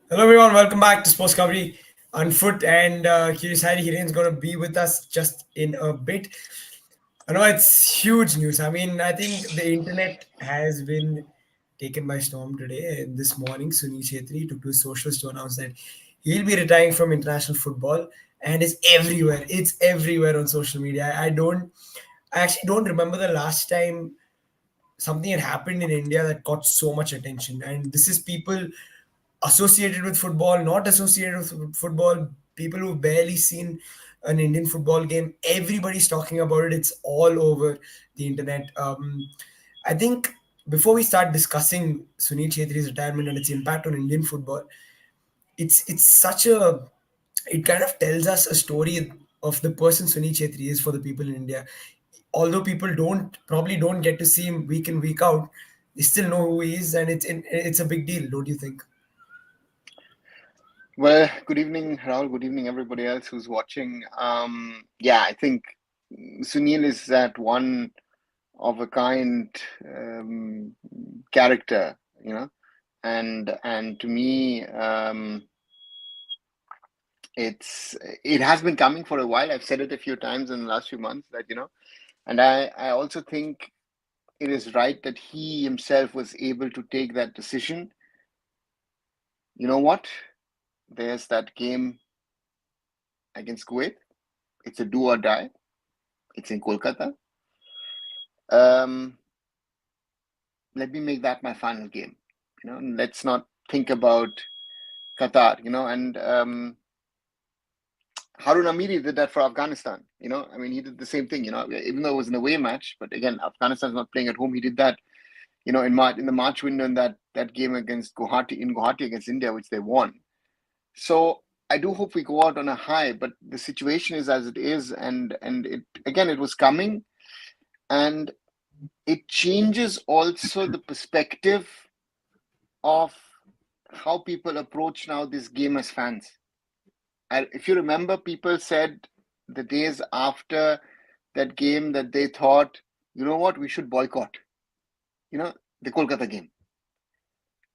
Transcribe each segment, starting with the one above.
Hello everyone, welcome back to Sports Coverage on Foot, and Curious Harry Hiren's going to be with us just in a bit. I know it's huge news. I mean, I think the internet has been taken by storm today. This morning, Sunil Chhetri took to his socials to announce that he'll be retiring from international football, and it's everywhere. It's everywhere on social media. I actually don't remember the last time something had happened in India that got so much attention. And this is people associated with football, not associated with football, people who've barely seen an Indian football game. Everybody's talking about it. It's all over the internet. I think before we start discussing Sunil Chhetri's retirement and its impact on Indian football, it's such a it kind of tells us a story of the person Sunil Chhetri is for the people in India. Although people don't get to see him week in week out, they still know who he is, and it's a big deal, don't you think? Well, good evening, Rahul. Good evening, everybody else who's watching. Yeah, I think Sunil is that one of a kind character, and to me, it has been coming for a while. I've said it a few times in the last few months and I also think it is right that he himself was able to take that decision. You know what? There's that game against Kuwait. It's a do or die. It's in Kolkata. Let me make that my final game. Let's not think about Qatar. And Harun Amiri did that for Afghanistan. I mean, he did the same thing. Even though it was an away match, but again, Afghanistan's not playing at home. He did that. In the March window in that game against Guwahati against India, which they won. So I do hope we go out on a high, but the situation is as it is, and it was coming, and it changes also the perspective of how people approach now this game as fans. And if you remember, people said the days after that game that they thought, you know what, we should boycott, the Kolkata game.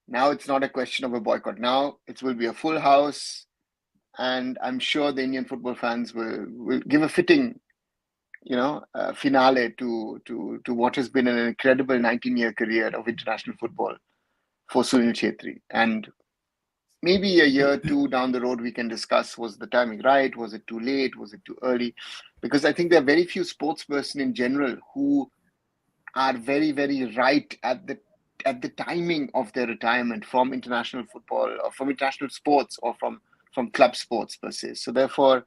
Now it's not a question of a boycott. Now it will be a full house, and I'm sure the Indian football fans will give a fitting, finale to what has been an incredible 19-year career of international football for Sunil Chhetri. And maybe a year or two down the road, we can discuss, was the timing right? Was it too late? Was it too early? Because I think there are very few sportsperson in general who are very, very right at the timing of their retirement from international football or from international sports or from club sports per se. So therefore,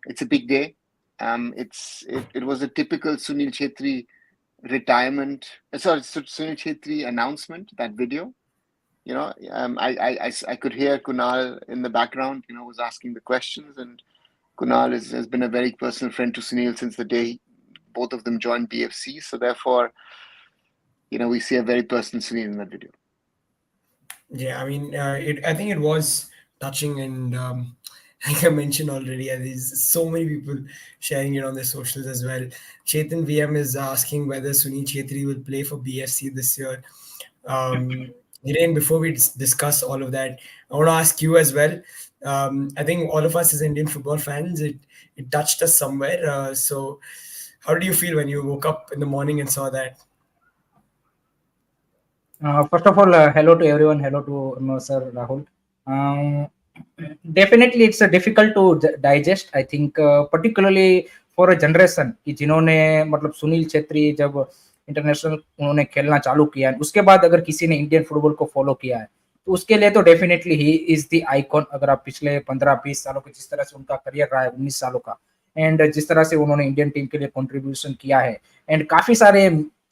it's a big day. It was a typical Sunil Chhetri retirement. Sunil Chhetri announcement. That video. I could hear Kunal in the background. Was asking the questions, and Kunal has been a very personal friend to Sunil since the day both of them joined BFC. So therefore, we see a very personal Sunil in that video. Yeah, I mean, I think it was touching, and like I mentioned already, there's so many people sharing it on their socials as well. Chetan VM is asking whether Sunil Chhetri will play for BFC this year. Hiren, before we discuss all of that, I want to ask you as well. I think all of us as Indian football fans, it touched us somewhere. So, how did you feel when you woke up in the morning and saw that? First of all, hello to everyone. Hello to Sir Rahul. Um, Definitely, it's difficult to digest. I think, particularly for a generation कि जिन्होंने मतलब सुनील छेत्री जब international उन्होंने खेलना चालू किया है, उसके बाद अगर किसी ने इंडियन फुटबॉल को फॉलो किया है, तो उसके लिए तो definitely he is the icon. अगर आप पिछले 15-20 सालों के जिस तरह से उनका करियर रहा है, 19 सालों का, एंड जिस तरह से उन्होंने इंडियन टीम के लिए कंट्रीब्यूशन किया है, एंड काफी सारे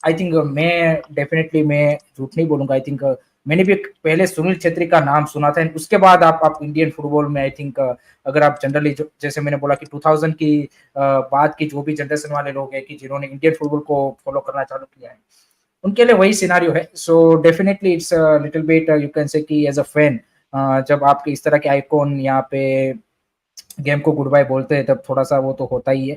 आई थिंक मैं झूठ नहीं बोलूंगा, आई थिंक मैंने भी पहले सुनील छेत्री का नाम सुना था, उसके बाद आप इंडियन फुटबॉल में आई थिंक अगर आप जनरली जैसे मैंने बोला कि 2000 की बाद की जो भी जनरेशन वाले लोग हैं कि जिन्होंने इंडियन फुटबॉल को फॉलो करना चालू किया है, उनके लिए वही सिनारियो है. So definitely it's little bit you can say कि एज अ फैन जब आपके इस तरह के आइकॉन यहाँ पे गेम को गुड बाय बोलते हैं, तब थोड़ा सा वो तो होता ही है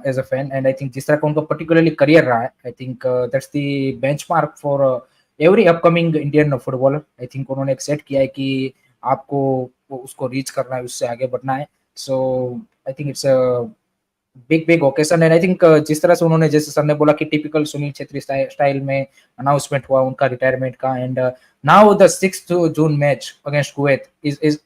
as a fan. And I think जिस तरह का उनका पर्टिकुलरली करियर रहा है, I think that's the benchmark for every upcoming Indian footballer. I think उन्होंने एक सेट किया है कि आपको उसको रीच करना है, उससे आगे बढ़ना है. So I think it's a big occasion. And I think जिस तरह से उन्होंने, जैसे सर ने बोला कि टिपिकल सुनील छेत्री स्टाइल में अनाउंसमेंट हुआ उनका रिटायरमेंट का. And now the 6th June match against Kuwait is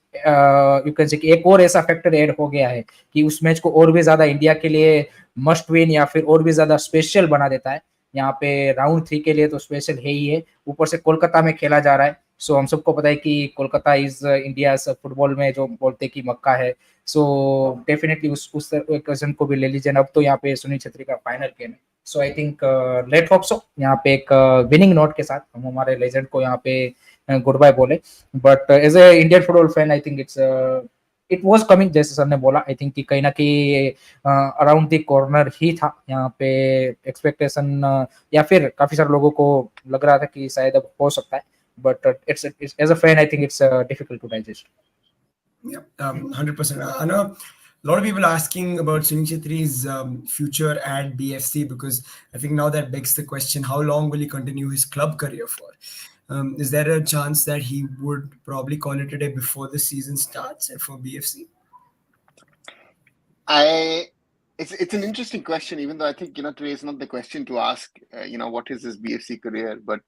you can say कि एक और ऐसा फैक्टर ऐड हो गया है कि उस मैच को और भी ज्यादा इंडिया के लिए मस्ट विन या फिर और भी ज्यादा स्पेशल बना देता है. यहाँ पे राउंड 3 के लिए तो स्पेशल है ही है, ऊपर से कोलकाता में खेला जा रहा है. सो हम सबको पता है कि कोलकाता इज इंडिया फुटबॉल में जो बोलते हैं कि मक्का है. सो डेफिनेटली उस क्वेश्चन को भी ले लीजिए. अब तो यहाँ पे सुनील छेत्री का फाइनल गेम है. So I think let hope so यहाँ पे एक विनिंग नोट के साथ हम हमारे लेजेंड को यहाँ पे गुड बाय बोले. But as a Indian football fan I think it was coming, जैसे सर ने बोला. आई थिंक कि कहीं ना कहीं अराउंड द कॉर्नर ही था यहाँ पे. एक्सपेक्टेशन या फिर काफी सारे लोगों को लग रहा था कि शायद अब हो सकता है. But it's as a fan, I think it's difficult to digest. Yeah, 100%. I know a lot of people asking about Sunil Chetri's future at BFC, because I think now that begs the question: how long will he continue his club career for? Is there a chance that he would probably call it a day before the season starts for BFC? It's an interesting question, even though I think today is not the question to ask. What is his BFC career? But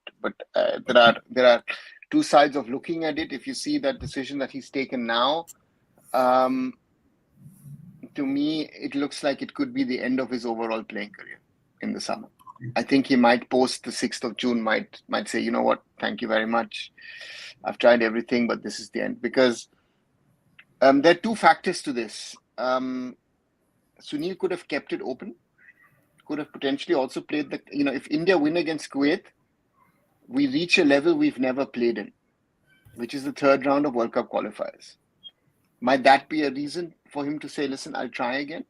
there are two sides of looking at it. If you see that decision that he's taken now, to me it looks like it could be the end of his overall playing career in the summer. I think he might post the 6th of June might say, you know what, thank you very much. I've tried everything, but this is the end. Because there are two factors to this. Sunil could have kept it open, could have potentially also played if India win against Kuwait, we reach a level we've never played in, which is the 3rd round of World Cup qualifiers. Might that be a reason for him to say, listen, I'll try again?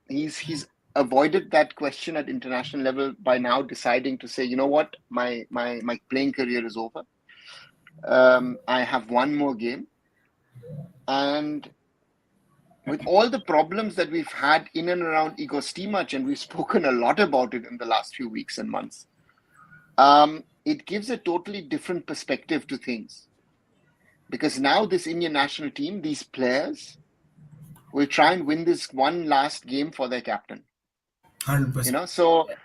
He's avoided that question at international level by now deciding to say, you know what, my playing career is over. I have one more game. And with all the problems that we've had in and around Igor Stimac, and we've spoken a lot about it in the last few weeks and months, it gives a totally different perspective to things. Because now this Indian national team, these players, will try and win this one last game for their captain. 100%.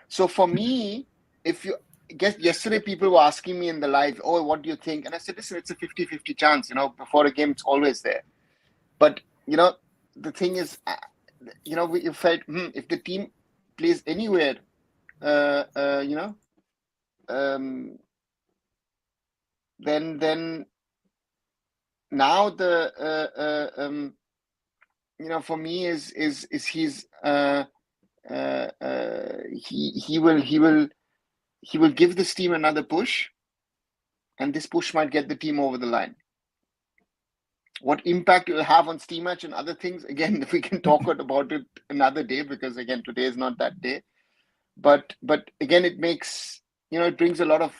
So for me, if you guess, yesterday people were asking me in the live, oh, what do you think? And I said, listen, it's a 50-50 chance. Before a game, it's always there. But the thing is, we felt if the team plays anywhere, then now the for me is he's he will give this team another push, and this push might get the team over the line. What impact it will have on Stimac and other things, again, we can talk about it another day, because again, today is not that day. But again, it makes it brings a lot of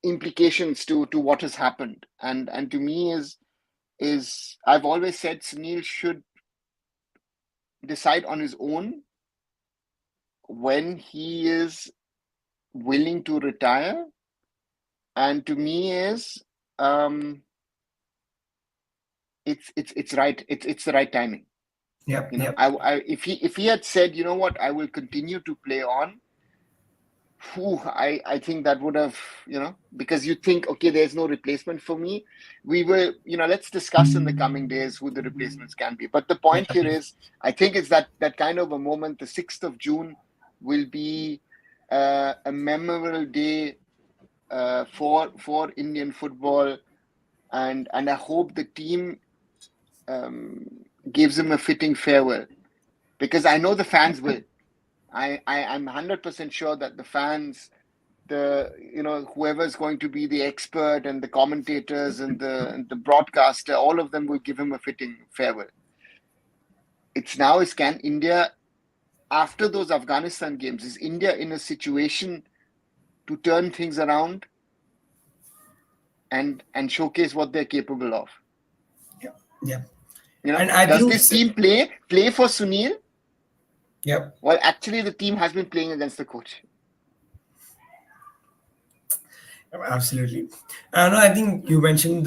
implications to what has happened, and to me is I've always said Sunil should decide on his own when he is willing to retire. And to me is it's right. It's the right timing. Yeah. If he had said, you know what, I will continue to play on, I think that would have, because you think, okay, there's no replacement for me. We will, let's discuss in the coming days who the replacements can be. But the point here is, I think it's that kind of a moment. The 6th of June will be a memorable day for Indian football, and I hope the team gives him a fitting farewell, because I know the fans will. I'm 100% sure that the fans, whoever is going to be the expert and the commentators and the broadcaster, all of them will give him a fitting farewell. It's now is, can India, after those Afghanistan games, is India in a situation to turn things around and showcase what they're capable of? Yeah. And does this team play for Sunil? Yep. Well, actually, the team has been playing against the coach. Absolutely. No, I think you mentioned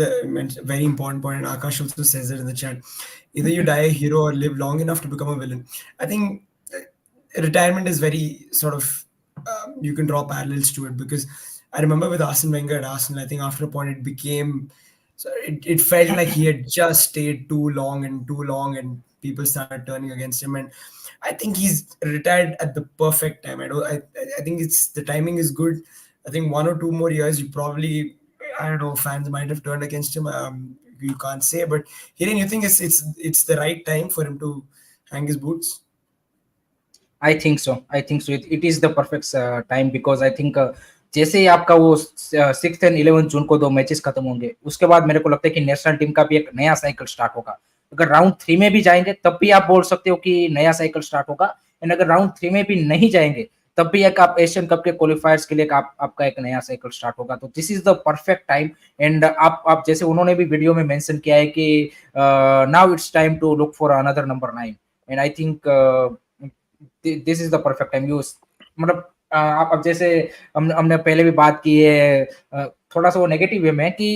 very important point, and Akash also says it in the chat. Either you die a hero or live long enough to become a villain. I think retirement is very sort of you can draw parallels to it because I remember with Arsene Wenger at Arsenal, I think after a point it became so it felt like he had just stayed too long, and people started turning against him. And I think he's retired at the perfect time. I think it's the timing is good. I think 1 or 2 more years, you probably, I don't know, fans might have turned against him. You can't say, but Hiren, you think it's the right time for him to hang his boots? I think so it is the perfect time because I think जैसे ही आपका वो 6 and 11 जून को 2 matches खत्म होंगे, उसके बाद मेरे को लगता है कि नेशनल टीम का भी एक नया साइकिल स्टार्ट होगा. अगर राउंड 3 में भी जाएंगे तब भी आप बोल सकते हो कि नया साइकिल स्टार्ट होगा. एंड अगर राउंड 3 में भी नहीं जाएंगे तब भी एक आप एशियन कप के क्वालिफायर्स के लिए आपका एक नया साइकिल स्टार्ट होगा. तो this is the perfect time. And आप जैसे उन्होंने भी वीडियो में मेंशन किया है कि now it's time to look for another number 9. And I think this is the perfect time use. मतलब आप अब जैसे हमने पहले भी बात की है, थोड़ा सा वो नेगेटिव वे में कि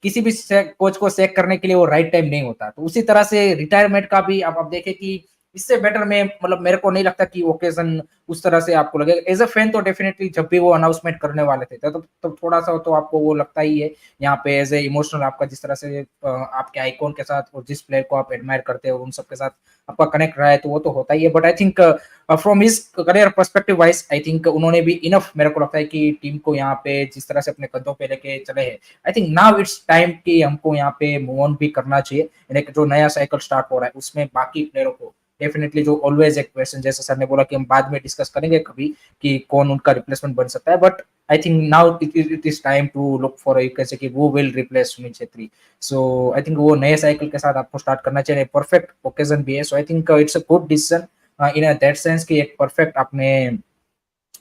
किसी भी कोच को सेक करने के लिए वो राइट टाइम नहीं होता. तो उसी तरह से रिटायरमेंट का भी आप देखें कि इससे बेटर में मतलब मेरे को नहीं लगता कि ओकेजन उस तरह से आपको लगे. एज अ फैन तो डेफिनेटली जब भी वो अनाउंसमेंट करने वाले थे तो थोड़ा सा तो आपको वो लगता ही है यहाँ पे एज ए इमोशनल आपका जिस तरह से आपके आइकॉन के साथ और जिस प्लेयर को आप एडमायर करते हो उन सबके साथ आपका कनेक्ट रहा है तो वो तो होता ही है. But I think from his career perspective wise I think उन्होंने भी इनफ मेरे को लगता है कि टीम को यहाँ पे जिस तरह से अपने कंधों पे लेके चले हैं, आई थिंक नाउ इट्स टाइम कि हमको यहाँ पे मूव ऑन भी करना चाहिए. एक जो नया साइकिल स्टार्ट हो रहा है उसमें बाकी प्लेयरों को डेफिनेटली जो ऑलवेज एक क्वेश्चन जैसे सर ने बोला कि हम बाद में डिस्कस करेंगे कभी कि कौन उनका रिप्लेसमेंट बन सकता है. But I think now it is time to look for कैसे कि वो will replace Sunil Chhetri. So I think वो नए साइकिल के साथ आपको स्टार्ट करना चाहिए. परफेक्ट ओकेजन भी है. So I think it's a good decision in that sense कि एक परफेक्ट आपने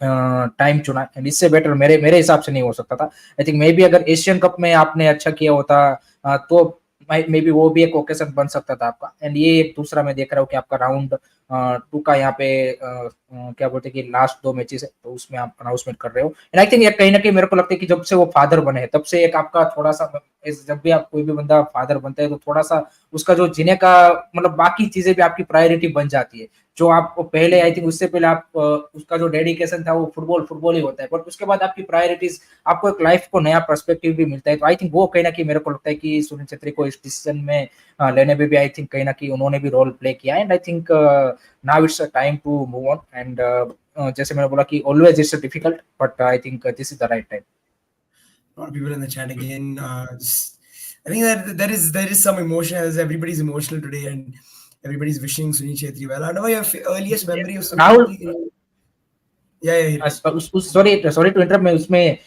टाइम चुना. एंड इससे बेटर मेरे मेरे हिसाब से नहीं हो सकता था. आई थिंक मे बी अगर एशियन कप में आपने अच्छा किया होता तो मे बी वो भी एक ओकेजन बन सकता था आपका. एंड ये एक दूसरा मैं देख रहा हूँ कि आपका राउंड 2 का यहाँ पे क्या बोलते हैं कि लास्ट 2 मैचेस है तो उसमें आप अनाउंसमेंट कर रहे हो. एंड आई थिंक ये कहीं ना कहीं मेरे को लगता है कि जब से वो फादर बने हैं तब से एक आपका थोड़ा सा जब भी आप कोई भी बंदा फादर बनता है तो थोड़ा सा उसका जो जीने का मतलब बाकी चीजें भी आपकी प्रायोरिटी बन जाती है. जो आप पहले आई थिंक उससे पहले आप उसका जो डेडिकेशन था वो फुटबॉल ही होता है. बट उसके बाद आपकी प्रायोरिटीज आपको एक लाइफ को नया पर्सपेक्टिव भी मिलता है. तो आई थिंक वो कहीं ना कहीं मेरे को लगता है कि सुनील छेत्री को इस डिसीजन में लेने में भी आई थिंक कहीं ना कहीं उन्होंने भी रोल प्ले किया. And I think now it's a time to move on. And जैसे मैंने बोला कि always it's difficult but I think this is the right time. A lot of people in the chat again. I think that there is some emotion as everybody's emotional today, and everybody's wishing Sunil Chhetri well. I know your earliest memory of Sunil Rahul, Chhetri. Yeah, yeah, Hiren. Sorry sorry to interrupt. मैं उसमें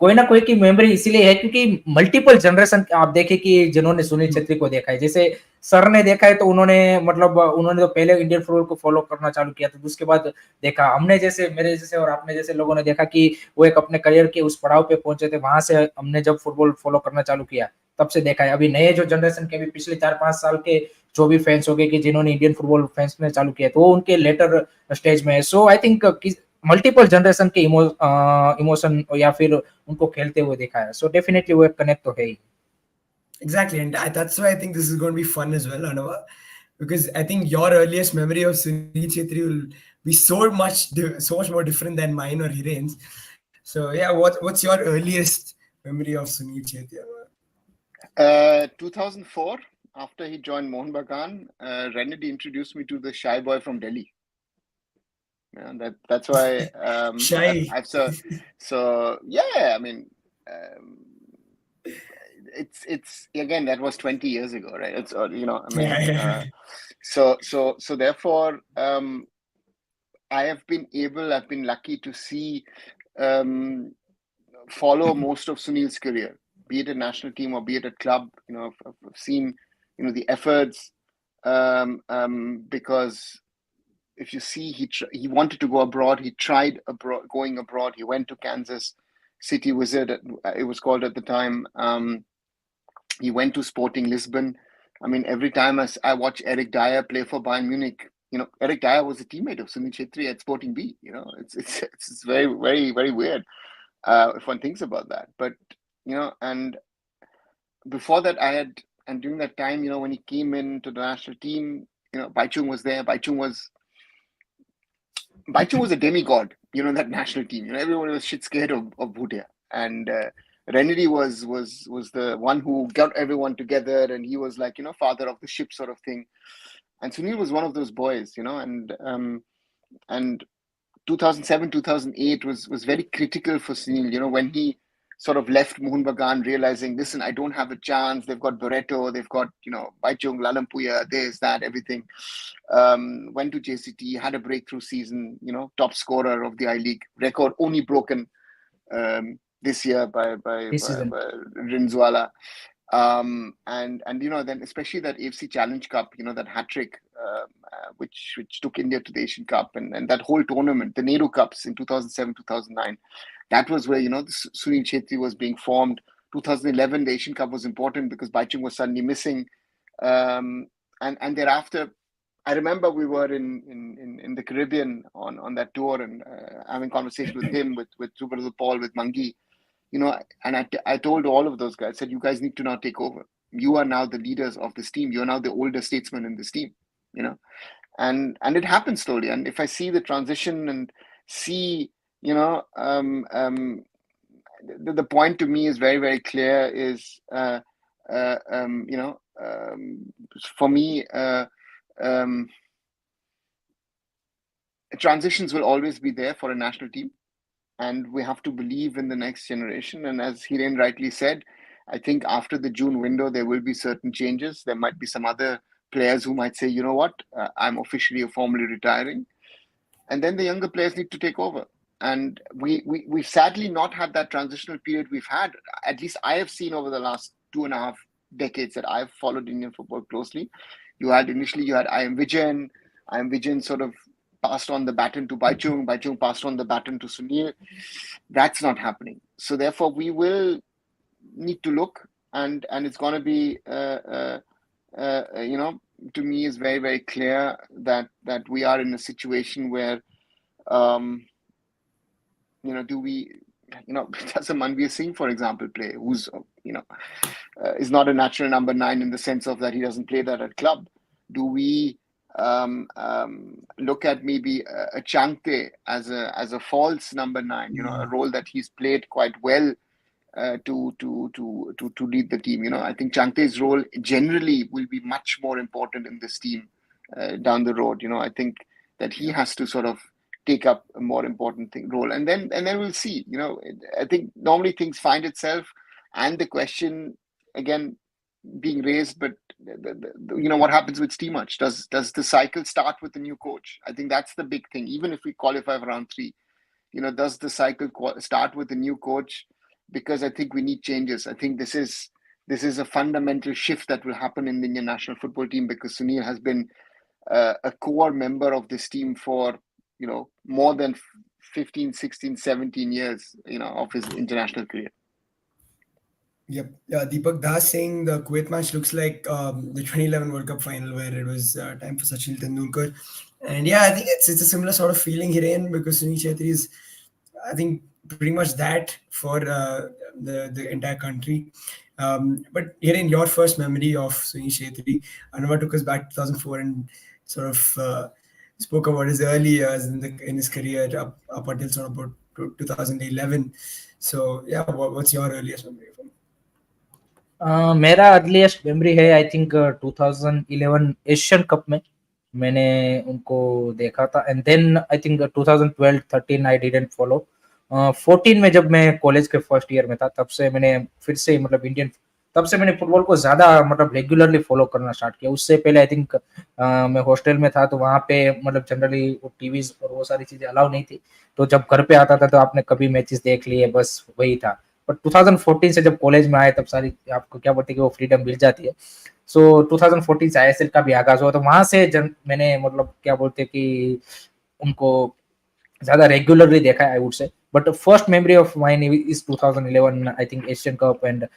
कोई ना कोई की memory इसीलिए है क्योंकि multiple generation आप देखें कि जिन्होंने सुनील छेत्री को देखा है, जैसे सर ने देखा है तो उन्होंने मतलब उन्होंने तो पहले इंडियन फुटबॉल को फॉलो करना चालू किया था. तो उसके बाद देखा हमने जैसे मेरे जैसे और आपने जैसे लोगों ने देखा कि वो एक अपने करियर के उस पड़ाव पे पहुंचे थे. वहां से हमने जब फुटबॉल फॉलो करना चालू किया तब से देखा है. अभी नए जो जनरेशन के भी पिछले 4-5 साल के जो भी फैंस हो गए कि जिन्होंने इंडियन फुटबॉल फैंस में चालू किया तो वो उनके लेटर स्टेज में है. So I think multiple generation के इमोशन या फिर उनको खेलते हुए देखा है. सो डेफिनेटली वो एक कनेक्ट तो है ही. Exactly, and that's why I think this is going to be fun as well, Anava, because I think your earliest memory of Sunil Chhetri will be so much more different than mine or Hiren's. So yeah, what's your earliest memory of Sunil Chhetri? 2004, after he joined Mohun Bagan, Renedy introduced me to the shy boy from Delhi. Yeah, that's why Shy. I've so yeah. I mean, it's again that was 20 years ago, right? It's I mean, Yeah. so therefore, I've been lucky to see follow most of Sunil's career, be it at national team or be it at club. I've seen the efforts because if you see he wanted to go abroad, he tried going abroad. He went to Kansas City Wizard, it was called at the time. He went to Sporting Lisbon. I mean, every time I watch Eric Dyer play for Bayern Munich, Eric Dyer was a teammate of Sunil Chhetri at Sporting B. It's very, very, very weird. if one thinks about that. But and before that, and during that time, when he came into the national team, Baichung was there. Baichung was a demigod, that national team. Everyone was shit scared of Bhutia. And Renedy was the one who got everyone together, and he was like, father of the ship sort of thing. And Sunil was one of those boys, and 2007, 2008 was very critical for Sunil, when he sort of left Mohun Bagan realizing, listen, I don't have a chance. They've got Barreto, they've got, Baichung, Lalampuya, this, that, everything. Went to JCT, had a breakthrough season, top scorer of the I-League record, only broken this year by this season. Rinzwala. And then especially that AFC Challenge Cup, that hat trick, which took India to the Asian Cup, and that whole tournament, the Nehru Cups in 2007, 2009, that was where Sunil Chhetri was being formed. 2011, the Asian Cup was important because Baichung was suddenly missing, and thereafter, I remember we were in the Caribbean on that tour, and having conversation with him, with Subradhu Paul, with Mangi. And I told all of those guys, said, you guys need to now take over. You are now the leaders of this team. You're now the older statesmen in this team, and it happens slowly. And if I see the transition and see, the point to me is very, very clear is, for me, transitions will always be there for a national team. And we have to believe in the next generation. And as Hiren rightly said, I think after the June window, there will be certain changes. There might be some other players who might say, you know what, I'm officially or formally retiring. And then the younger players need to take over. And we've sadly not had that transitional period we've had. At least I have seen over the last 2.5 decades that I've followed Indian football closely. Initially you had I.M. Vijayan. I.M. Vijayan sort of passed on the baton to Baichung. Baichung passed on the baton to Sunil. That's not happening. So therefore, we will need to look, and it's going to be, to me, is very, very clear that we are in a situation where, do we, does a Manveer Singh, for example, play? Who's, is not a natural number 9 in the sense of that he doesn't play that at club. Do we look at maybe a Changte as a false number 9, a role that he's played quite well to lead the team. I think Changte's role generally will be much more important in this team down the road. I think that he has to sort of take up a more important role, and then we'll see. I think normally things find itself, and the question again being raised, but what happens with Steamach? Does the cycle start with the new coach? I think that's the big thing. Even if we qualify for round 3, does the cycle start with the new coach? Because I think we need changes. I think this is a fundamental shift that will happen in the Indian national football team, because Sunil has been a core member of this team for more than 15, 16, 17 years of his international career. Yep. Yeah, Deepak Das saying the Kuwait match looks like the 2011 World Cup final, where it was time for Sachin Tendulkar. And yeah, I think it's a similar sort of feeling here, because Sunil Chhetri is, I think, pretty much that for the entire country. But here in your first memory of Sunil Chhetri, Anwar took us back to 2004 and sort of spoke about his early years in his career up until sort of about 2011. So yeah, what's your earliest memory of him? मेरा earliest memory है I think 2011 Asian cup में मैंने उनको देखा था, and then I think 2012-13 I didn't follow. 14 में जब मैं कॉलेज के फर्स्ट ईयर में था, तब से मैंने फिर से मतलब तब से मैंने फुटबॉल को ज्यादा मतलब रेगुलरली फॉलो करना स्टार्ट किया. उससे पहले आई थिंक मैं हॉस्टल में था, तो वहाँ पे मतलब जनरली वो टीवीज और वो सारी चीजें अलाउ नहीं थी, तो जब घर पे आता था तो आपने कभी मैचेस देख लिए, बस वही था. बट 2014 से जब कॉलेज में आए तब सारी आपको क्या बोलते हैं कि वो फ्रीडम मिल जाती है. सो 2014 से आईएसएल का भी आगाज हुआ, तो वहां से मैंने मतलब क्या बोलते हैं कि उनको ज्यादा रेगुलरली देखा है I would say. But first memory of mine is 2011 I think Asian cup, and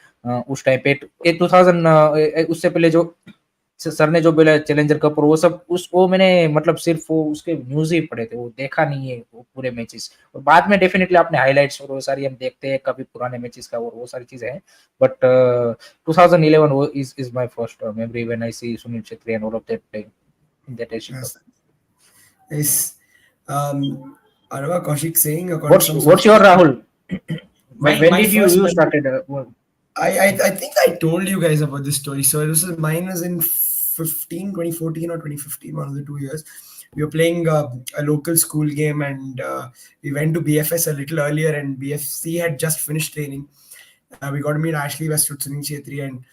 उस टाइम पे 2000 उससे पहले जो सर ने जो बोला चैलेंजर कप और वो सब वो मैंने मतलब सिर्फ वो उसके न्यूज ही पढ़े थे, वो देखा नहीं है वो पूरे मैचेस। और बाद में डेफिनेटली आपने हाइलाइट्स और वो सारी हम देखते हैं कभी पुराने मैचेस का और वो सारी चीजें हैं। बट 2011 वो is my first memory when I see Sunil Chhetri and all of that playing in that Asian Cup. Yes. Is I remember Kaushik saying, according to some What's your sources, Rahul? my When my did first you memory. started? I think I told you guys about this story. So mine was in 2014 or 2015, one of the 2 years. We were playing a local school game, and we went to BFS a little earlier, and BFC had just finished training. We got to meet Ashley Westwood, Sunil Chhetri, and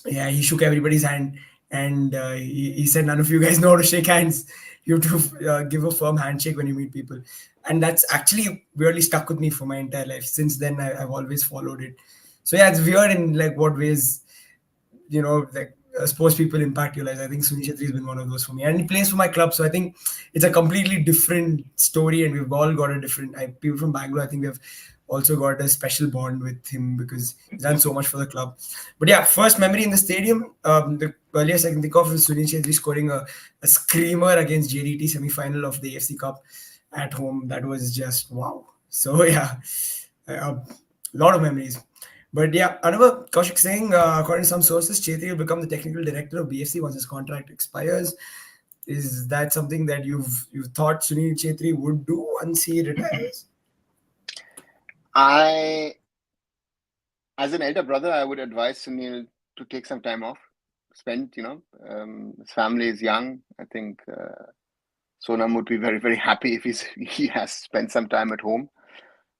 yeah, he shook everybody's hand, and he said, "None of you guys know how to shake hands. You have to give a firm handshake when you meet people." And that's actually really stuck with me for my entire life. Since then, I've always followed it. So yeah, it's weird in like what ways, like sports people impact your lives. I think Sunil Chetri has been one of those for me, and he plays for my club. So I think it's a completely different story, and we've all got a different. People from Bangalore, I think we have also got a special bond with him because he's done so much for the club. But yeah, first memory in the stadium. The earliest I can think of is Sunil Chetri scoring a screamer against JDT semi-final of the AFC Cup at home. That was just wow. So yeah, a lot of memories. But yeah, another Kaushik saying, according to some sources, Chetri will become the technical director of BFC once his contract expires. Is that something that you've thought Sunil Chetri would do once he retires? I, as an elder brother, I would advise Sunil to take some time off, spend, his family is young. I think Sonam would be very, very happy if he has spent some time at home.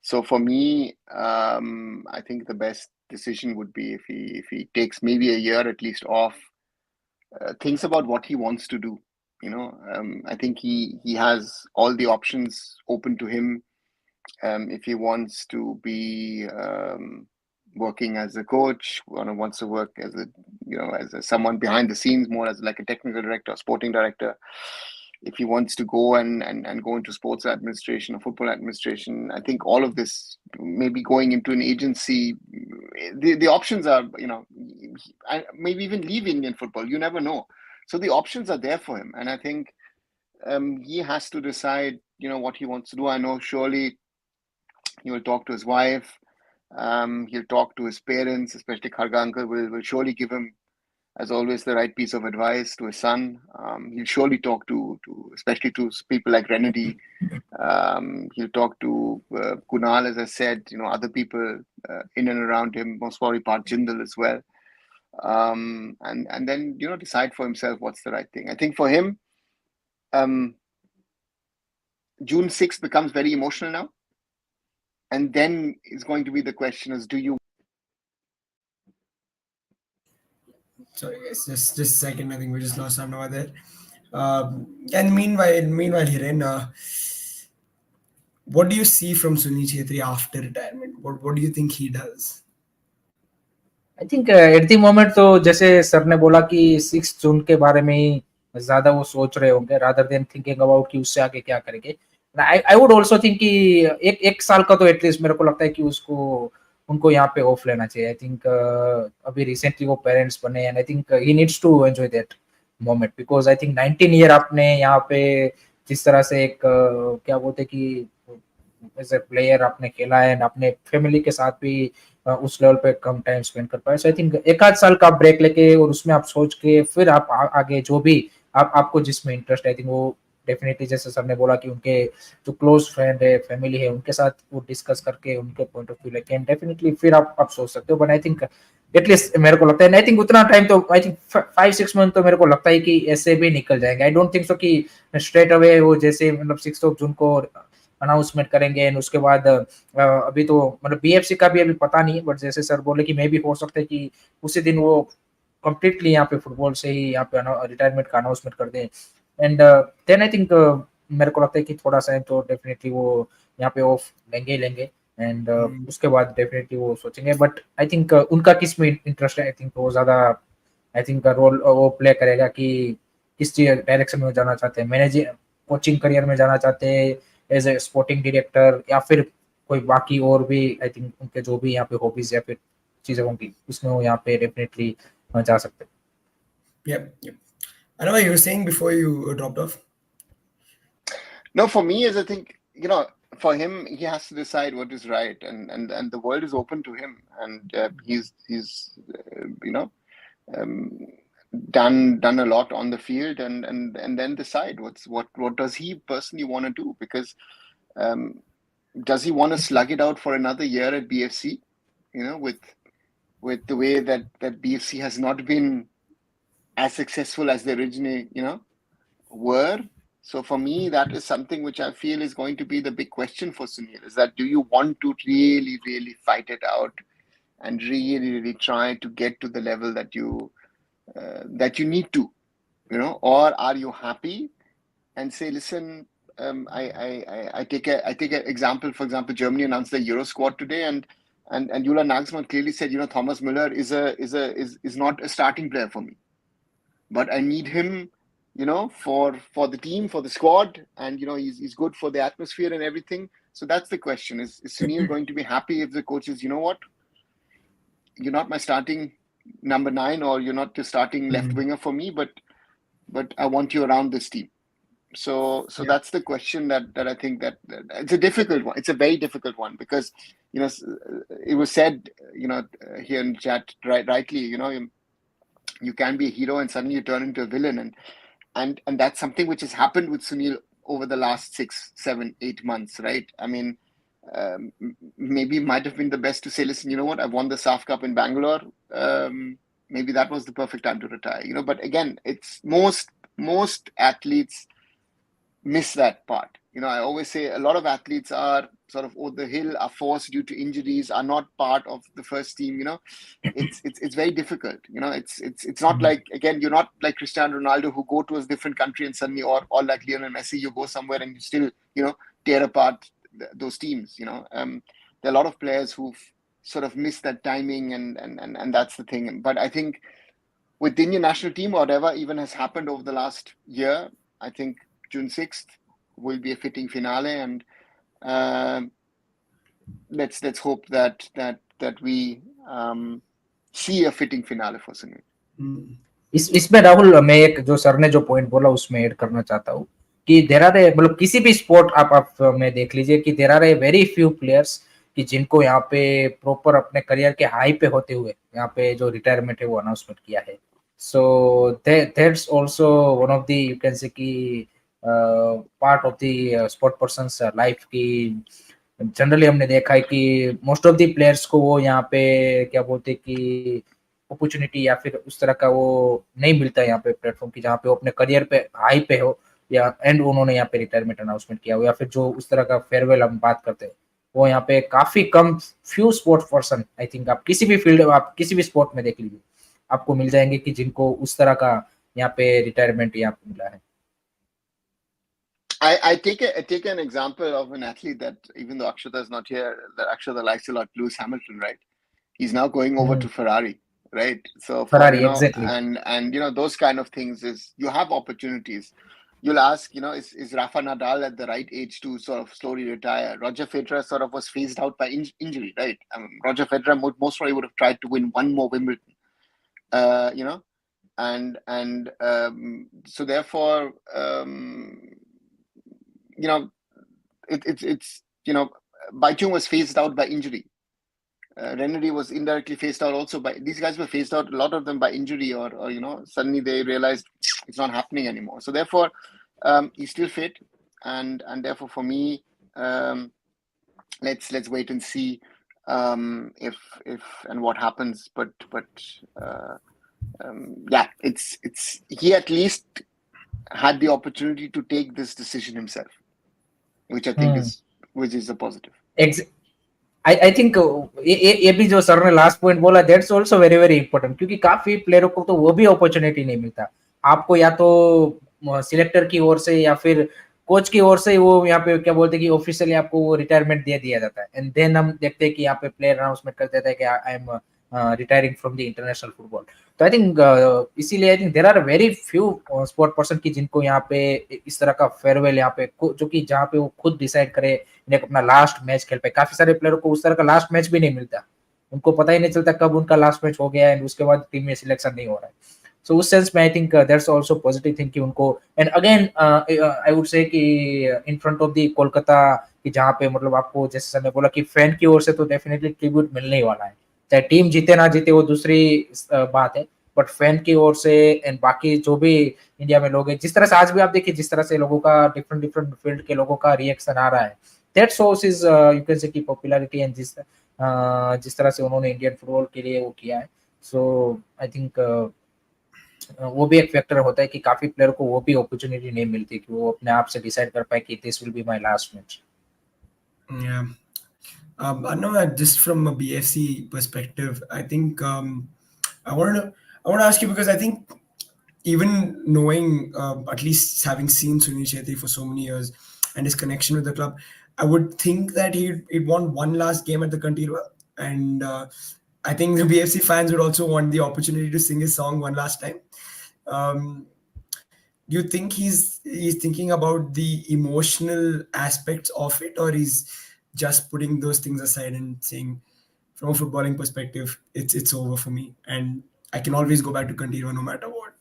So for me, I think the best decision would be if he takes maybe a year at least off, thinks about what he wants to do. I think he has all the options open to him. If he wants to be working as a coach, wants to work as someone behind the scenes, more as like a technical director, sporting director. If he wants to go and go into sports administration or football administration, I think all of this, maybe going into an agency, the options are, maybe even leave Indian football. You never know. So the options are there for him, and I think he has to decide, what he wants to do. I know surely he will talk to his wife. He'll talk to his parents, especially Kharga uncle will surely give him, as always, the right piece of advice to his son. He'll surely talk to especially to people like Renedy. He'll talk to Kunal, as I said, other people in and around him, most probably Parth Jindal as well. And then, decide for himself what's the right thing. I think for him, June 6th becomes very emotional now. And then it's going to be the question is, do you... Sorry guys, just a second. I think we just lost some over there. And meanwhile, Hiren, what do you see from Sunil Chhetri after retirement? What do you think he does? I think at the moment तो जैसे sir ने बोला कि 6 जून के बारे में ही ज्यादा वो सोच रहे होंगे रादर देन थिंकिंग अबाउट कि उससे आगे क्या करेंगे। आई वुड आल्सो थिंक कि एक साल का तो एटलीस्ट मेरे को लगता है कि उसको उनको यहाँ पे ऑफ लेना चाहिए। आई थिंक अभी रिसेंटली वो पेरेंट्स बने and I think he needs to enjoy that moment because I think 19 year आपने यहाँ पे जिस तरह से एक क्या बोलते कि एज ए प्लेयर आपने खेला है एंड अपने फैमिली के साथ भी उस लेवल पे कम टाइम स्पेंड कर पाए। सो आई थिंक एक आध साल का ब्रेक लेके और उसमें आप सोच के फिर आप आगे जो भी आपको जिसमें इंटरेस्ट है आई थिंक वो डेफिनेटली जैसे सर ने बोला कि उनके जो क्लोज फ्रेंड है फैमिली है उनके साथ वो डिस्कस करके उनके पॉइंट ऑफ व्यू लेके एंड डेफिनेटली फिर आप सोच सकते हो। बट आई थिंक एटलीस्ट मेरे को लगता है आई थिंक उतना टाइम तो आई थिंक 5-6 मंथ तो मेरे को लगता है कि ऐसे भी निकल जाएंगे। आई डोंट थिंक सो कि स्ट्रेट अवे वो जैसे मतलब 6 जून को अनाउंसमेंट करेंगे एंड उसके बाद अभी तो मतलब बीएफसी का भी अभी पता नहीं बट जैसे सर बोले कि मे भी हो सकता है कि उसी दिन वो कंप्लीटली यहाँ पे फुटबॉल से ही यहाँ पे रिटायरमेंट का अनाउंसमेंट कर दें एंड देन आई थिंक मेरे को लगता है कि थोड़ा सा तो डेफिनेटली वो यहाँ पे ऑफ लेंगे एंड उसके बाद डेफिनेटली वो सोचेंगे। बट आई थिंक उनका किस में इंटरेस्ट है आई थिंक वो ज्यादा आई थिंक रोल वो प्ले करेगा कि किस डायरेक्शन में जाना चाहते हैं, मैनेजिंग कोचिंग करियर में जाना चाहते हैं एज ए स्पोर्टिंग डायरेक्टर या फिर कोई बाकी और भी आई थिंक उनके जो भी यहाँ पे हॉबीज या फिर चीजें होंगी उसमें वो यहाँ पे डेफिनेटली जा सकते हैं। Yep, yep. I know what you were saying before you dropped off. No, for me, as I think, for him, he has to decide what is right, and the world is open to him, and he's um, done a lot on the field, and then decide what does he personally want to do, because um, does he want to slug it out for another year at BFC, with the way that BFC has not been as successful as they originally, were. So for me, that is something which I feel is going to be the big question for Sunil, is that do you want to really, really fight it out and really, really try to get to the level that you need to, or are you happy and say, listen, I take an example. For example, Germany announced the Euro squad today, and Julian Nagelsmann clearly said, Thomas Müller is not a starting player for me, but I need him, for the team, for the squad, and he's good for the atmosphere and everything. So that's the question: is Sunil going to be happy if the coach is, what, you're not my starting number 9, or you're not the starting left winger for me, but I want you around this team. So Yeah. that's the question that I think that it's a difficult one. It's a very difficult one, because it was said, here in chat, rightly, you can be a hero and suddenly you turn into a villain, and that's something which has happened with Sunil over the last 6, 7, 8 months, right? I mean, maybe it might have been the best to say, listen, you know what, I won the SAF Cup in Bangalore. Maybe that was the perfect time to retire, but again, it's most athletes miss that part. I always say a lot of athletes are sort of over the hill, are forced due to injuries, are not part of the first team. It's very difficult. It's not like, again, you're not like Cristiano Ronaldo, who go to a different country and suddenly, or like Lionel Messi, you go somewhere and you still tear apart those teams. There are a lot of players who've sort of missed that timing, and that's the thing. But I think with the Indian national team, whatever even has happened over the last year, I think June 6th will be a fitting finale, and let's hope that we see a fitting finale for Sunil. इसमें राहुल, मैं एक जो sir ने जो point बोला उसमें add करना चाहता हूँ कि देर आर मतलब किसी भी स्पोर्ट आप में देख लीजिए कि there are a very few players कि जिनको यहाँ पे प्रॉपर अपने करियर के हाई पे होते हुए यहाँ पे जो रिटायरमेंट है वो अनाउंसमेंट किया है. So that's also one of the you can say कि part of the sport persons life की जनरली हमने देखा है कि मोस्ट ऑफ द प्लेयर्स को वो यहाँ पे क्या बोलते हैं कि अपॉर्चुनिटी या फिर उस तरह का वो नहीं मिलता है यहाँ पे प्लेटफॉर्म की जहाँ पे वो अपने करियर पे हाई पे हो, या एंड उन्होंने यहाँ पे रिटायरमेंट अनाउंसमेंट किया हो, या फिर जो उस तरह का फेयरवेल हम बात करते हैं वो यहाँ पे काफी कम few sport person, I think आप किसी भी फील्ड, आप किसी भी स्पोर्ट में देख लीजिए आपको मिल जाएंगे कि जिनको उस तरह का यहाँ पे रिटायरमेंट यहाँ पे मिला है. I take an example of an athlete that, even though Akshata is not here, that Akshata likes a lot, Lewis Hamilton, right? He's now going over to Ferrari, right? So Ferrari, exactly. and those kind of things, is you have opportunities. You'll ask, is Rafa Nadal at the right age to sort of slowly retire? Roger Federer sort of was phased out by injury, right? Roger Federer most probably would have tried to win one more Wimbledon, and so therefore, it's Baichung was phased out by injury. Rennery was indirectly phased out also by, these guys were phased out, a lot of them by injury, or suddenly they realized it's not happening anymore. So therefore, he's still fit, and therefore for me, let's wait and see if and what happens. But yeah, it's he at least had the opportunity to take this decision himself, which I think is a positive. I think ये भी जो sir ने last point बोला, that's also very very important, क्योंकि काफी प्लेयरों को तो वो भी अपॉर्चुनिटी नहीं मिलता. आपको या तो सिलेक्टर की ओर से या फिर कोच की ओर से वो यहाँ पे क्या बोलते हैं कि ऑफिशियली आपको वो रिटायरमेंट दे दिया जाता है, एंड देन हम देखते हैं कि यहाँ पे प्लेयर अनाउंसमेंट कर देता है कि I am retiring from the international football. तो आई थिंक इसीलिए I think there are very few sport person की जिनको यहाँ पे इस तरह का फेयरवेल यहाँ पे जो कि जहाँ पे वो खुद डिसाइड करे अपना लास्ट मैच खेल पाए. काफी सारे प्लेयरों को उस तरह का लास्ट मैच भी नहीं मिलता, उनको पता ही नहीं चलता कब उनका लास्ट मैच हो गया है, उसके बाद टीम में सिलेक्शन नहीं हो रहा है. So उस sense में I think that's also positive thing कि उनको, and again I would say कि in front of the Kolkata कि जहाँ पे मतलब आपको जैसे सर ने बोला कि फैन की ओर से तो डेफिनेटली ट्रिब्यूट मिलने ही वाला है, चाहे टीम जीते ना जीते वो दूसरी बात है, बट फैन की ओर से एंड बाकी जो भी इंडिया में लोग हैं, जिस तरह से आज भी आप देखिए जिस तरह से लोगों का डिफरेंट डिफरेंट फील्ड के लोगों का रिएक्शन आ रहा है, that shows is you can से की पॉपुलैरिटी, एंड जिस तरह से उन्होंने इंडियन फुटबॉल के लिए वो किया है, सो आई थिंक वो भी एक फैक्टर होता है कि काफी प्लेयर को वो भी अपॉर्चुनिटी नहीं मिलती कि वो अपने आप से डिसाइड कर पाए कि this will be my last match. Yeah. I know that just from a BFC perspective, I think I want to ask you, because I think even knowing, at least having seen Sunil Chhetri for so many years and his connection with the club, I would think that he'd want one last game at the Kantirwa, and I think the BFC fans would also want the opportunity to sing his song one last time. Um, do you think he's thinking about the emotional aspects of it, or he's just putting those things aside and saying, from a footballing perspective, it's over for me, and I can always go back to Kantiro no matter what?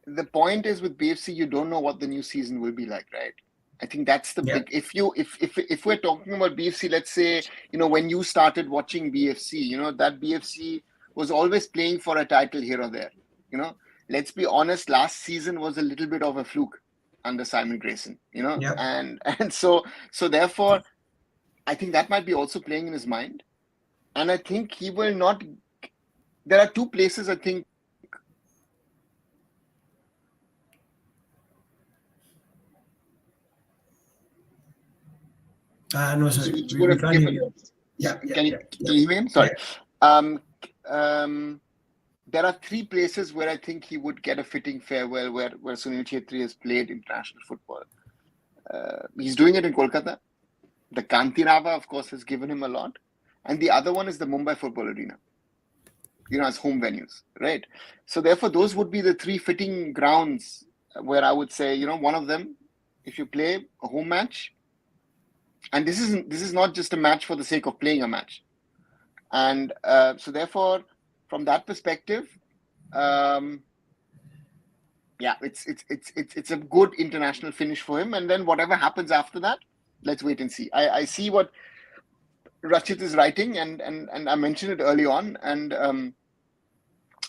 The point is with BFC, you don't know what the new season will be like, right? I think that's the Yeah. big. If we're talking about BFC, let's say, when you started watching BFC, that BFC was always playing for a title here or there. Let's be honest, last season was a little bit of a fluke under Simon Grayson. Yeah. And so therefore, I think that might be also playing in his mind, and I think he will not. There are two places I think. No, sorry, Which we, would we have can't hear given. you. Yeah, Can you hear me? Sorry. There are three places where I think he would get a fitting farewell, where Sunil Chhetri has played international football. He's doing it in Kolkata. The Kantirava, of course, has given him a lot. And the other one is the Mumbai Football Arena, as home venues, right? So therefore, those would be the three fitting grounds where I would say, one of them, if you play a home match, and this is not just a match for the sake of playing a match. And so therefore, from that perspective, it's a good international finish for him. And then whatever happens after that, let's wait and see. I see what Rachit is writing, and I mentioned it early on, and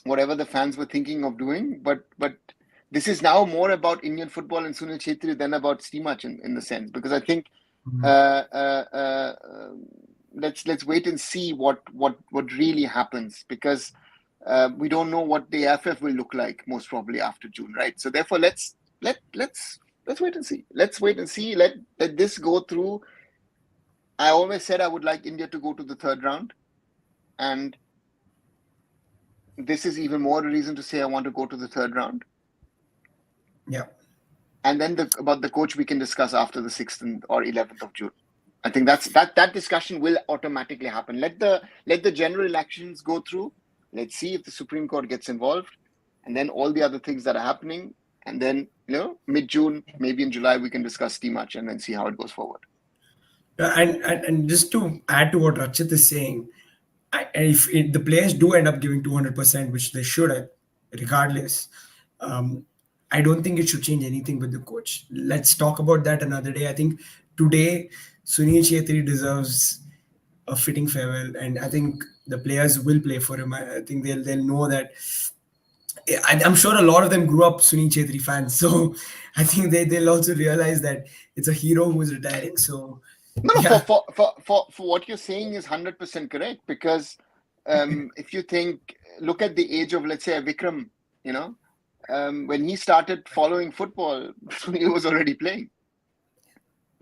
whatever the fans were thinking of doing, but this is now more about Indian football and Sunil Chhetri than about Steamach in the sense, because I think let's wait and see what really happens, because we don't know what the AFF will look like most probably after June, right? So therefore, let's wait and see. Let's wait and see. Let this go through. I always said I would like India to go to the third round, and this is even more a reason to say I want to go to the third round. Yeah. And then about the coach we can discuss after the 6th or 11th of June. I think that discussion will automatically happen. Let the general elections go through. Let's see if the Supreme Court gets involved, and then all the other things that are happening. And then, mid-June, maybe in July, we can discuss Steamach and then see how it goes forward. And just to add to what Rachit is saying, if the players do end up giving 200%, which they should, regardless, I don't think it should change anything with the coach. Let's talk about that another day. I think today Sunil Chhetri deserves a fitting farewell, and I think the players will play for him. I think they'll know that. I'm sure a lot of them grew up Sunil Chhetri fans, so I think they'll also realize that it's a hero who's retiring. So no, yeah. for what you're saying is 100% correct, because if you look at the age of, let's say, Vikram, when he started following football, he was already playing,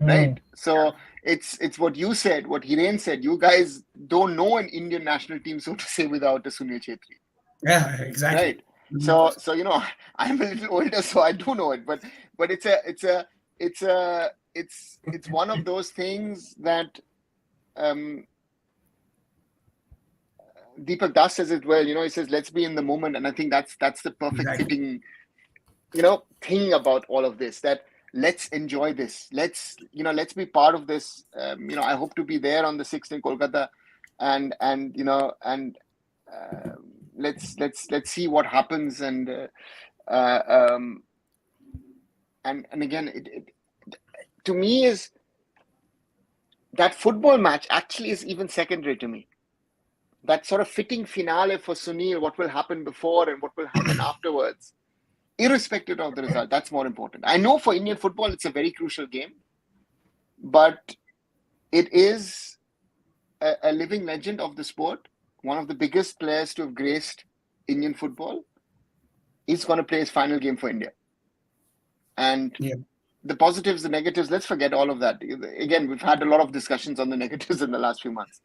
right? So it's what you said, what Hiren said. You guys don't know an Indian national team, so to say, without a Sunil Chhetri. Yeah, exactly. Right. So I'm a little older, so I do know it, but it's one of those things that Deepak Das says it well. He says, let's be in the moment, and I think that's the perfect fitting thing about all of this, that let's enjoy this. Let's be part of this. I hope to be there on the 6th in Kolkata. and you know, and let's see what happens. Uh, um, and again, it to me is that football match actually is even secondary to me. That sort of fitting finale for Sunil, what will happen before and what will happen afterwards, irrespective of the result, that's more important. I know for Indian football, it's a very crucial game, but it is a living legend of the sport. One of the biggest players to have graced Indian football is going to play his final game for India. And Yeah. the positives, the negatives, let's forget all of that. Again, we've had a lot of discussions on the negatives in the last few months.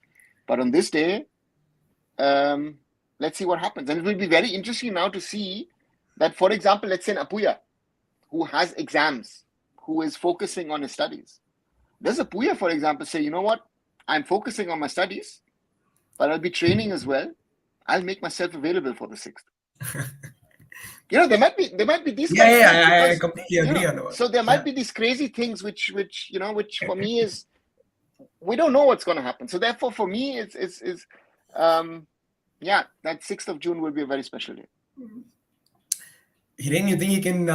But on this day, let's see what happens. And it will be very interesting now to see that, for example, let's say an Apuya, who has exams, who is focusing on his studies. Does Apuya, for example, say, you know what, I'm focusing on my studies, but I'll be training as well. I'll make myself available for the 6th. You know, there might be these kind of things, I because, completely agree on that. so there might be these crazy things which you know, which for me is, we don't know what's going to happen. So therefore, for me, it's yeah, that 6th of June will be a very special day. Hiren, you think he can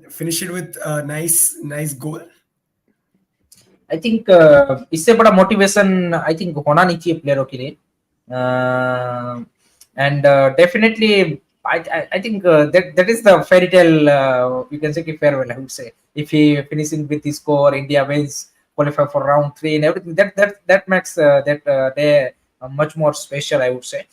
finish it with a nice goal? I think इससे बड़ा motivation I think होना नहीं चाहिए प्लेयरों के लिए and definitely I think that is the fairy tale you can say farewell. I would say if he finishing with his score, India wins, qualify for round 3 and everything, that makes that day much more special, I would say.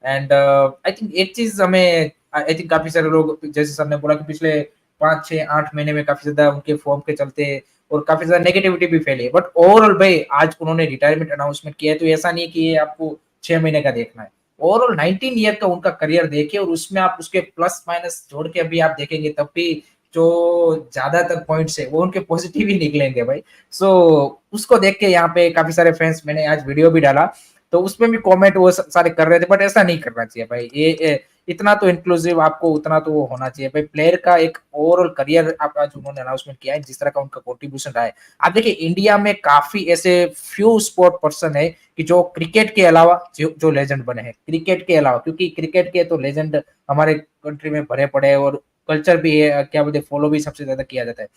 And I think एक चीज हमें I think काफी सारे लोग, जैसे sir ने बोला कि पिछले 5-6-8 महीने में काफी ज्यादा उनके फॉर्म के चलते और काफी ज्यादा नेगेटिविटी भी फैली है, बट ओवरऑल भाई आज उन्होंने रिटायरमेंट अनाउंसमेंट किया है, तो ऐसा नहीं कि ये आपको 6 महीने का देखना है, ओवरऑल 19 ईयर का उनका करियर देखिए और उसमें आप उसके प्लस माइनस जोड़ के अभी आप देखेंगे तब भी जो ज्यादातर पॉइंट्स है वो उनके पॉजिटिव ही निकलेंगे भाई. सो उसको देख के यहाँ पे काफी सारे फैंस, मैंने आज वीडियो भी डाला तो उसमें भी कमेंट वो सारे कर रहे थे, बट ऐसा नहीं करना चाहिए भाई. ये इतना तो इंक्लूसिव आपको उतना तो वो होना चाहिए भाई. प्लेयर का एक ओवरऑल करियर आप आज उन्होंने अनाउंसमेंट किया है, जिस तरह का उनका कॉन्ट्रीब्यूशन रहा है. आप देखिए इंडिया में काफी ऐसे फ्यू स्पोर्ट पर्सन है कि जो क्रिकेट के अलावा जो लेजेंड बने हैं, क्रिकेट के अलावा, क्योंकि क्रिकेट के तो लेजेंड हमारे कंट्री में भरे पड़े हैं और कल्चर भी है, क्या बोलते, फॉलो भी सबसे ज्यादा किया जाता है.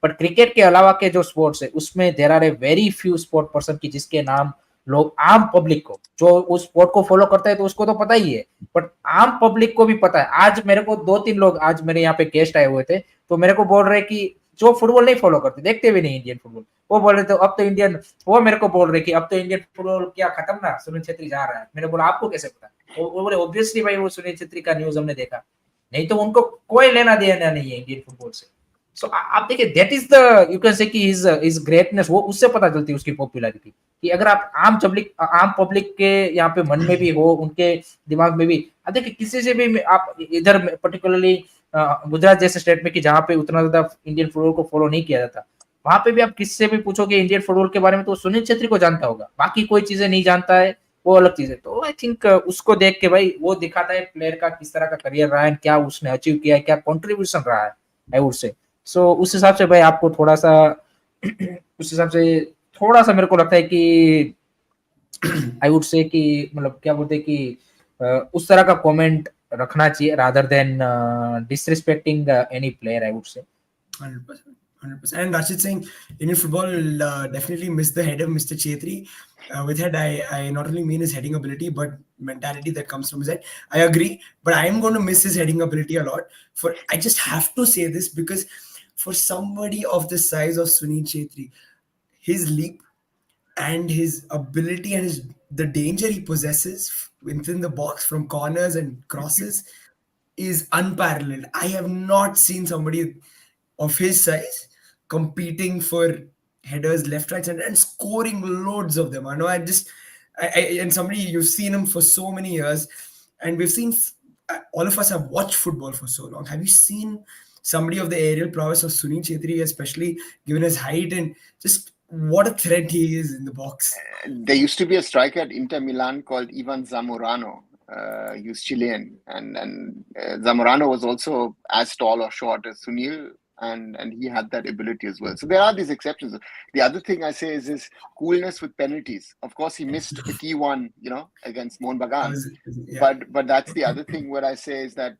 बट क्रिकेट के अलावा के जो स्पोर्ट्स है उसमें there are a very few sport person की जिसके नाम लोग, आम पब्लिक को, जो उस स्पोर्ट को फॉलो करता है तो उसको तो पता ही है, बट आम पब्लिक को भी पता है. आज मेरे को 2-3 लोग, आज मेरे यहाँ पे गेस्ट आए हुए थे, तो मेरे को बोल रहे कि जो फुटबॉल नहीं फॉलो करते, देखते भी नहीं इंडियन फुटबॉल, वो बोल रहे थे अब तो इंडियन, वो मेरे को बोल रहे कि अब तो इंडियन फुटबॉल क्या खत्म ना, सुनील छेत्री जा रहा है. मैंने बोला आपको कैसे पता? वो बोले ऑब्वियसली भाई वो सुनील छेत्री का न्यूज हमने देखा, नहीं तो उनको कोई लेना देना नहीं है इंडियन फुटबॉल से. सो आप देखिए that is the, you can say कि हिज ग्रेटनेस, वो उससे पता चलती है उसकी पॉपुलैरिटी, कि अगर आप आम पब्लिक के यहाँ पे मन में भी हो, उनके दिमाग में भी. अब देखिए किसी से भी आप इधर पर्टिकुलरली गुजरात जैसे स्टेट में कि जहाँ पे उतना ज्यादा इंडियन फुटबॉल को फॉलो नहीं किया जाता, वहां पे भी आप किसी से भी पूछोगे इंडियन फुटबॉल के बारे में तो सुनील छेत्री को जानता होगा, बाकी कोई चीजें नहीं जानता है, वो अलग चीज है. तो आई थिंक उसको देख के भाई वो दिखाता है प्लेयर का किस तरह का करियर रहा है, क्या उसने अचीव किया है, क्या कॉन्ट्रीब्यूशन रहा है, आई वुड से. सो उस हिसाब से भाई आपको थोड़ा सा उस हिसाब से थोड़ा सा मेरे को लगता है कि आई वुड से कि मतलब क्या बोलते हैं कि उस तरह का कमेंट रखना चाहिए rather than disrespecting any player, I would say. 100%. 100%. And Rashid saying Indian football definitely missed the head of Mr. Chhetri. With head, I not only mean his heading ability, but mentality that comes from his head. I agree, but I am going to miss his heading ability a lot. I just have to say this because for somebody of the size of Sunil Chhetri, his leap and his ability and the danger he possesses within the box from corners and crosses is unparalleled. I have not seen somebody of his size competing for headers left, right, center, and scoring loads of them. I know, and somebody, you've seen him for so many years, and we've seen, all of us have watched football for so long. Have you seen somebody of the aerial prowess of Sunil Chhetri, especially given his height and just what a threat he is in the box? There used to be a striker at Inter Milan called Ivan Zamorano. He was Chilean, and Zamorano was also as tall or short as Sunil. and he had that ability as well. So there are these exceptions. The other thing I say is his coolness with penalties. Of course, he missed the key one, against Mohun Bagan. Yeah. But that's the other thing where I say is that,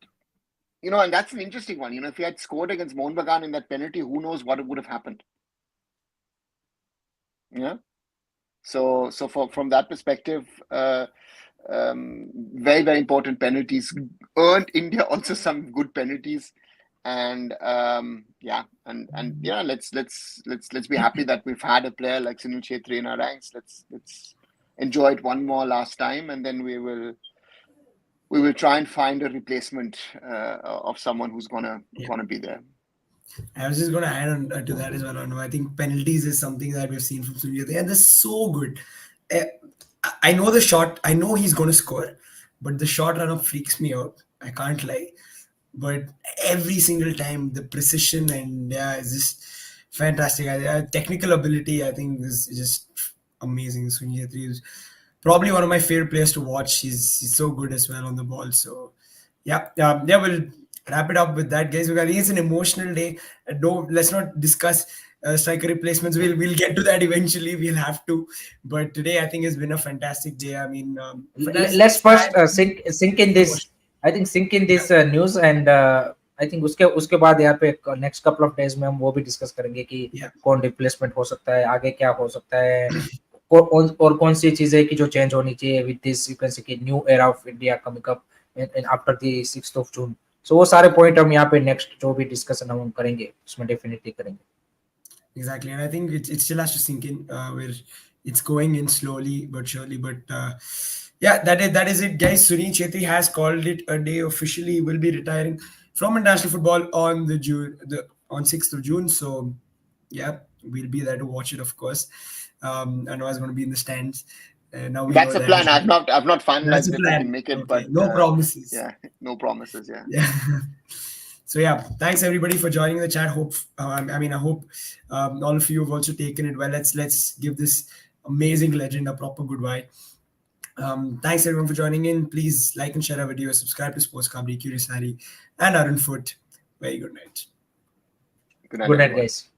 and that's an interesting one. If he had scored against Mohun Bagan in that penalty, who knows what would have happened? Yeah. So from that perspective, very, very important penalties. Earned India also some good penalties, and let's be happy that we've had a player like Sunil Chhetri in our ranks. Let's enjoy it one more last time, and then we will try and find a replacement of someone who's gonna be there. I was just going to add on to that as well. I think penalties is something that we've seen from Sunil, and they're so good. Uh, I know the shot. I know he's going to score, but the shot run up freaks me out. I can't lie. But every single time, the precision and it's just fantastic. Technical ability, I think, is just amazing. Sunil Chhetri is probably one of my favorite players to watch. He's so good as well on the ball. So yeah, we'll wrap it up with that, guys. Because I think it's an emotional day. Let's not discuss striker replacements. We'll get to that eventually. We'll have to. But today, I think it's been a fantastic day. I mean, let's first sink in this. I think sink in this news, and I think उसके बाद यहाँ पे next couple of days में हम वो भी discuss करेंगे कि कौन replacement हो सकता है, आगे क्या हो सकता है, और कौन सी चीजें की जो change होनी चाहिए with this, you can say कि new era of India coming up and after the 6th of June. So वो सारे point हम यहाँ पे next जो भी discussion हम करेंगे उसमें definitely करेंगे. Exactly, and I think it still has to sink in. Where it's going in slowly but surely. But yeah, that is it, guys. Sunil Chhetri has called it a day officially. He will be retiring from international football on on 6th of June. So yeah, we'll be there to watch it, of course. I know I was going to be in the stands. Now that's a plan. I've not finalized if I can make it, okay. But no promises. Yeah, no promises. Yeah. Yeah. So yeah, thanks everybody for joining the chat. I hope all of you have also taken it well. Let's give this amazing legend a proper goodbye. Thanks everyone for joining in. Please like and share our video. Subscribe to Sports Kabri, Curious Harry, and Arun Foot. Very good night. Good night, guys.